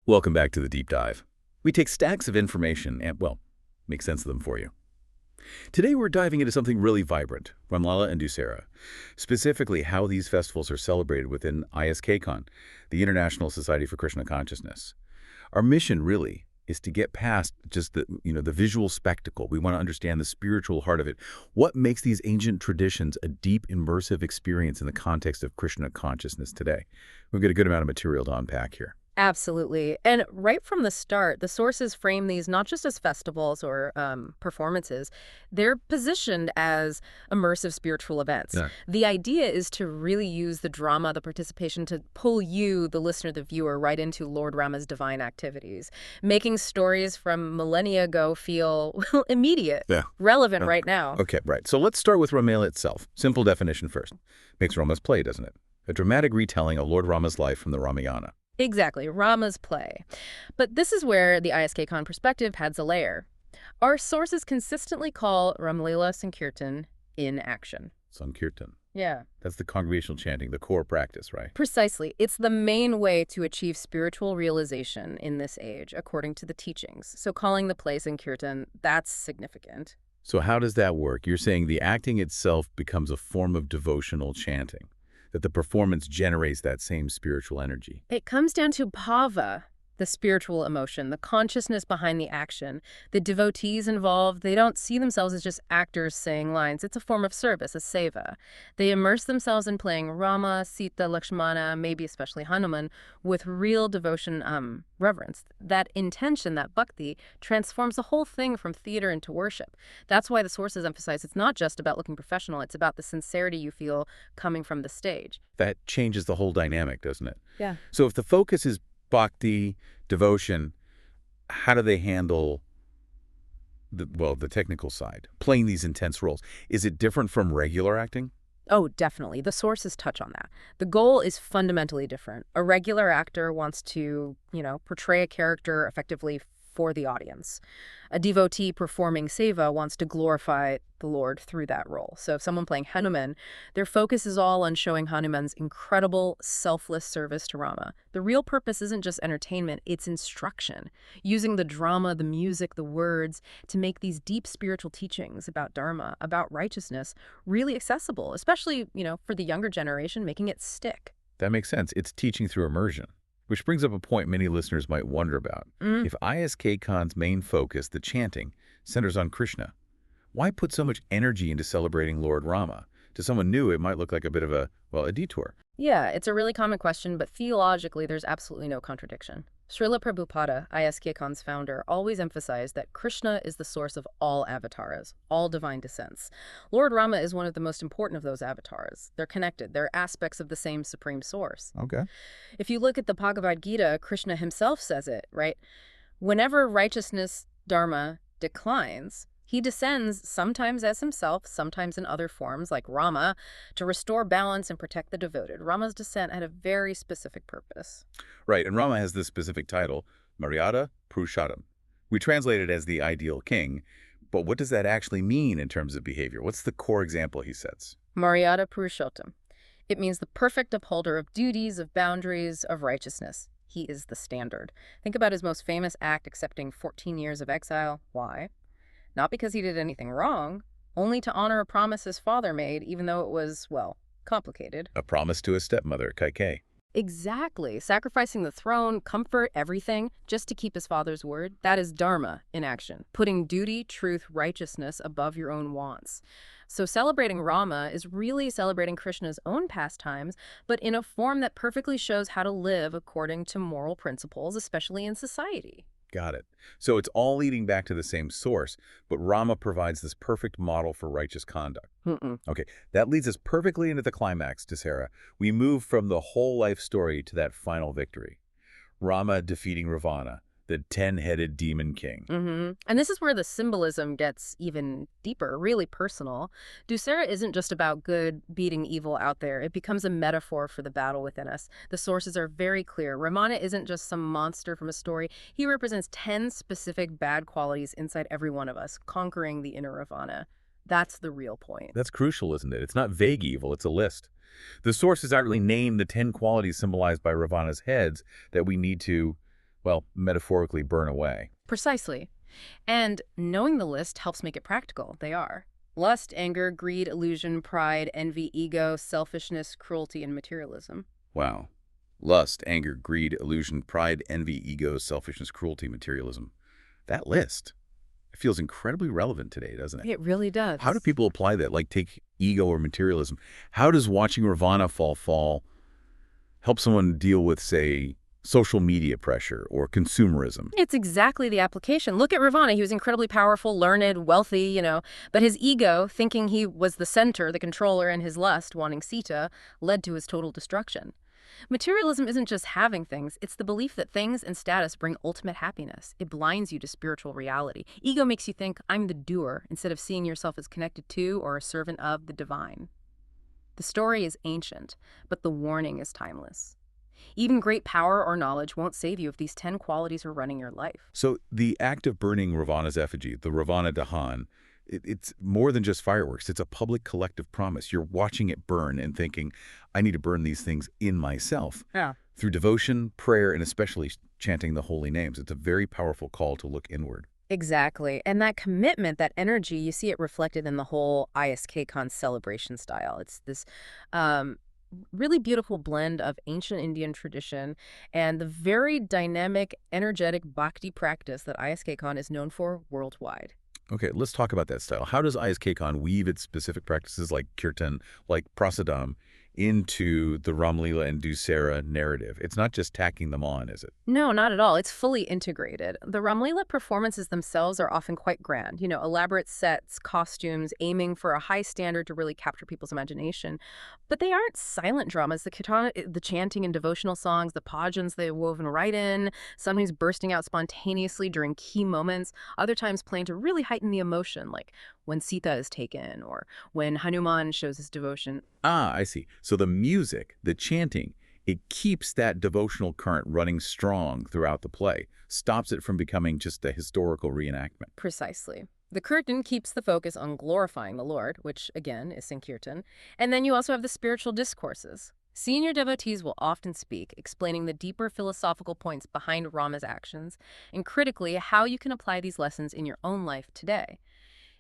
Welcome back to the deep dive. We take stacks of information and, well, make sense of them for you. Today we're diving into something really vibrant, Ramleela and Dussehra, specifically how these festivals are celebrated within ISKCON, the International Society for Krishna Consciousness. Our mission really is to get past just the visual spectacle. We want to understand the spiritual heart of it. What makes these ancient traditions a deep, immersive experience in the context of Krishna consciousness today? We've got a good amount of material to unpack here. Absolutely. And right from the start, the sources frame these not just as festivals or performances, they're positioned as immersive spiritual events. Yeah. The idea is to really use the drama, the participation, to pull you, the listener, the viewer, right into Lord Rama's divine activities, making stories from millennia ago feel well, immediate, relevant right now. Okay, right. So let's start with Ramleela itself. Simple definition first. Makes Rama's play, doesn't it? A dramatic retelling of Lord Rama's life from the Ramayana. Exactly, Rama's play. But this is where the ISKCON perspective adds a layer. Our sources consistently call Ramleela sankirtan in action. Sankirtan. Yeah. That's the congregational chanting, the core practice, right? Precisely. It's the main way to achieve spiritual realization in this age, according to the teachings. So calling the play sankirtan, that's significant. So how does that work? You're saying the acting itself becomes a form of devotional chanting, that the performance generates that same spiritual energy. It comes down to bhava, the spiritual emotion, the consciousness behind the action. The devotees involved, they don't see themselves as just actors saying lines. It's a form of service, a seva. They immerse themselves in playing Rama, Sita, Lakshmana, maybe especially Hanuman, with real devotion, reverence. That intention, that bhakti, transforms the whole thing from theater into worship. That's why the sources emphasize it's not just about looking professional, it's about the sincerity you feel coming from the stage. That changes the whole dynamic, doesn't it? Yeah. So if the focus is bhakti, devotion, how do they handle the technical side, playing these intense roles? Is it different from regular acting? Oh, definitely. The sources touch on that. The goal is fundamentally different. A regular actor wants to, portray a character effectively for the audience. A devotee performing seva wants to glorify the Lord through that role. So if someone playing Hanuman, their focus is all on showing Hanuman's incredible, selfless service to Rama. The real purpose isn't just entertainment, it's instruction. Using the drama, the music, the words to make these deep spiritual teachings about dharma, about righteousness, really accessible, especially, for the younger generation, making it stick. That makes sense. It's teaching through immersion. Which brings up a point many listeners might wonder about. If ISKCON's main focus, the chanting, centers on Krishna, why put so much energy into celebrating Lord Rama? To someone new, it might look like a bit of a detour. Yeah, it's a really common question, but theologically, there's absolutely no contradiction. Srila Prabhupada, ISKCON's founder, always emphasized that Krishna is the source of all avatars, all divine descents. Lord Rama is one of the most important of those avatars. They're connected. They're aspects of the same supreme source. Okay. If you look at the Bhagavad Gita, Krishna himself says it, right? Whenever righteousness, dharma, declines, he descends sometimes as himself, sometimes in other forms like Rama, to restore balance and protect the devoted. Rama's descent had a very specific purpose. Right, and Rama has this specific title, Maryada Purushottam. We translate it as the ideal king, but what does that actually mean in terms of behavior? What's the core example he sets? Maryada Purushottam. It means the perfect upholder of duties, of boundaries, of righteousness. He is the standard. Think about his most famous act, accepting 14 years of exile. Why? Not because he did anything wrong, only to honor a promise his father made, even though it was, complicated. A promise to his stepmother, Kaikeyi. Exactly. Sacrificing the throne, comfort, everything, just to keep his father's word. That is dharma in action. Putting duty, truth, righteousness above your own wants. So celebrating Rama is really celebrating Krishna's own pastimes, but in a form that perfectly shows how to live according to moral principles, especially in society. Got it. So it's all leading back to the same source, but Rama provides this perfect model for righteous conduct. Okay, that leads us perfectly into the climax, Dussehra. We move from the whole life story to that final victory. Rama defeating Ravana, the 10-headed demon king. And this is where the symbolism gets even deeper, really personal. Dussehra isn't just about good beating evil out there. It becomes a metaphor for the battle within us. The sources are very clear. Ravana isn't just some monster from a story. He represents 10 specific bad qualities inside every one of us, conquering the inner Ravana. That's the real point. That's crucial, isn't it? It's not vague evil, it's a list. The sources actually name the 10 qualities symbolized by Ravana's heads that we need to well, metaphorically burn away. Precisely. And knowing the list helps make it practical. They are lust, anger, greed, illusion, pride, envy, ego, selfishness, cruelty, and materialism. Wow. Lust, anger, greed, illusion, pride, envy, ego, selfishness, cruelty, materialism. That list, it feels incredibly relevant today, doesn't it? It really does. How do people apply that? Like take ego or materialism. How does watching Ravana fall help someone deal with, say, social media pressure or consumerism? It's exactly the application. Look at Ravana. He was incredibly powerful, learned, wealthy, but his ego, thinking he was the center, the controller, and his lust, wanting Sita, led to his total destruction. Materialism isn't just having things, it's the belief that things and status bring ultimate happiness. It blinds you to spiritual reality. Ego makes you think, I'm the doer, instead of seeing yourself as connected to or a servant of the divine. The story is ancient, but the warning is timeless. Even great power or knowledge won't save you if these 10 qualities are running your life. So the act of burning Ravana's effigy, the Ravana Dahan, it's more than just fireworks. It's a public collective promise. You're watching it burn and thinking, I need to burn these things in myself. Yeah. Through devotion, prayer, and especially chanting the holy names. It's a very powerful call to look inward. Exactly. And that commitment, that energy, you see it reflected in the whole ISKCON celebration style. It's this really beautiful blend of ancient Indian tradition and the very dynamic, energetic bhakti practice that ISKCON is known for worldwide. Okay, let's talk about that style. How does ISKCON weave its specific practices like kirtan, like prasadam, into the Ramleela and Dussehra narrative? It's not just tacking them on, is it? No, not at all. It's fully integrated. The Ramleela performances themselves are often quite grand, elaborate sets, costumes, aiming for a high standard to really capture people's imagination. But they aren't silent dramas. The kirtan, the chanting and devotional songs, the bhajans, they're woven right in, sometimes bursting out spontaneously during key moments, other times playing to really heighten the emotion, like when Sita is taken or when Hanuman shows his devotion. Ah, I see. So the music, the chanting, it keeps that devotional current running strong throughout the play, stops it from becoming just a historical reenactment. Precisely. The kirtan keeps the focus on glorifying the Lord, which, again, is sankirtan. And then you also have the spiritual discourses. Senior devotees will often speak, explaining the deeper philosophical points behind Rama's actions, and critically, how you can apply these lessons in your own life today.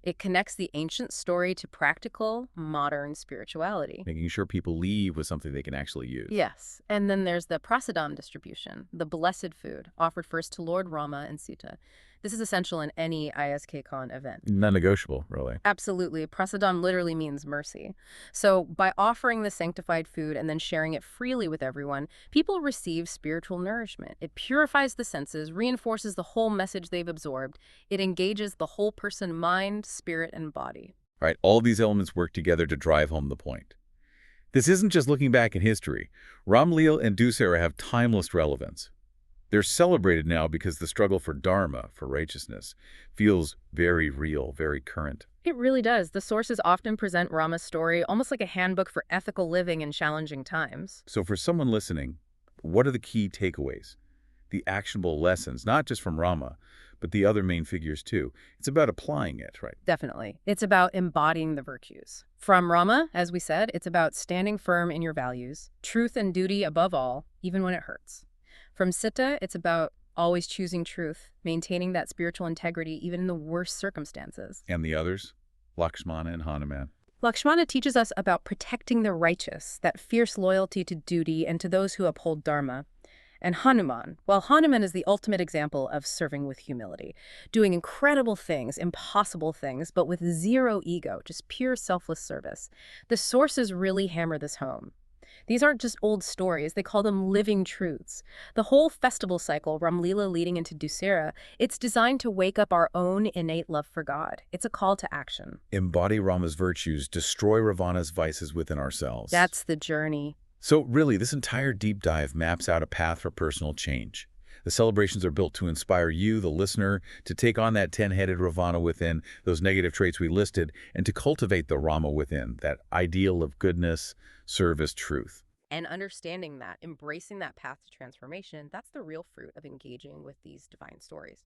It connects the ancient story to practical, modern spirituality. Making sure people leave with something they can actually use. Yes, and then there's the prasadam distribution, the blessed food, offered first to Lord Rama and Sita. This is essential in any ISKCON event. Non-negotiable, really. Absolutely. Prasadam literally means mercy. So by offering the sanctified food and then sharing it freely with everyone, people receive spiritual nourishment. It purifies the senses, reinforces the whole message they've absorbed. It engages the whole person, mind, spirit, and body. Right, all these elements work together to drive home the point. This isn't just looking back in history. Ramleela and Dussehra have timeless relevance. They're celebrated now because the struggle for dharma, for righteousness, feels very real, very current. It really does. The sources often present Rama's story almost like a handbook for ethical living in challenging times. So for someone listening, what are the key takeaways? The actionable lessons, not just from Rama, but the other main figures too. It's about applying it, right? Definitely. It's about embodying the virtues. From Rama, as we said, it's about standing firm in your values, truth and duty above all, even when it hurts. From Sita, it's about always choosing truth, maintaining that spiritual integrity even in the worst circumstances. And the others? Lakshmana and Hanuman. Lakshmana teaches us about protecting the righteous, that fierce loyalty to duty and to those who uphold dharma. And Hanuman, well, Hanuman is the ultimate example of serving with humility, doing incredible things, impossible things, but with zero ego, just pure selfless service. The sources really hammer this home. These aren't just old stories, they call them living truths. The whole festival cycle, Ramleela leading into Dussehra, it's designed to wake up our own innate love for God. It's a call to action. Embody Rama's virtues, destroy Ravana's vices within ourselves. That's the journey. So really, this entire deep dive maps out a path for personal change. The celebrations are built to inspire you, the listener, to take on that 10-headed Ravana within, those negative traits we listed, and to cultivate the Rama within, that ideal of goodness, service, truth. And understanding that, embracing that path to transformation, that's the real fruit of engaging with these divine stories.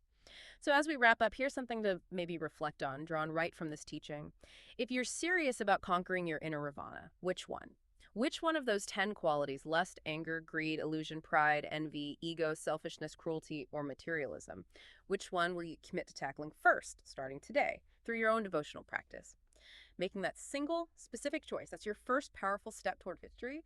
So as we wrap up, here's something to maybe reflect on, drawn right from this teaching. If you're serious about conquering your inner Ravana, which one? Which one of those 10 qualities, lust, anger, greed, illusion, pride, envy, ego, selfishness, cruelty, or materialism, which one will you commit to tackling first, starting today, through your own devotional practice? Making that single, specific choice, that's your first powerful step toward victory.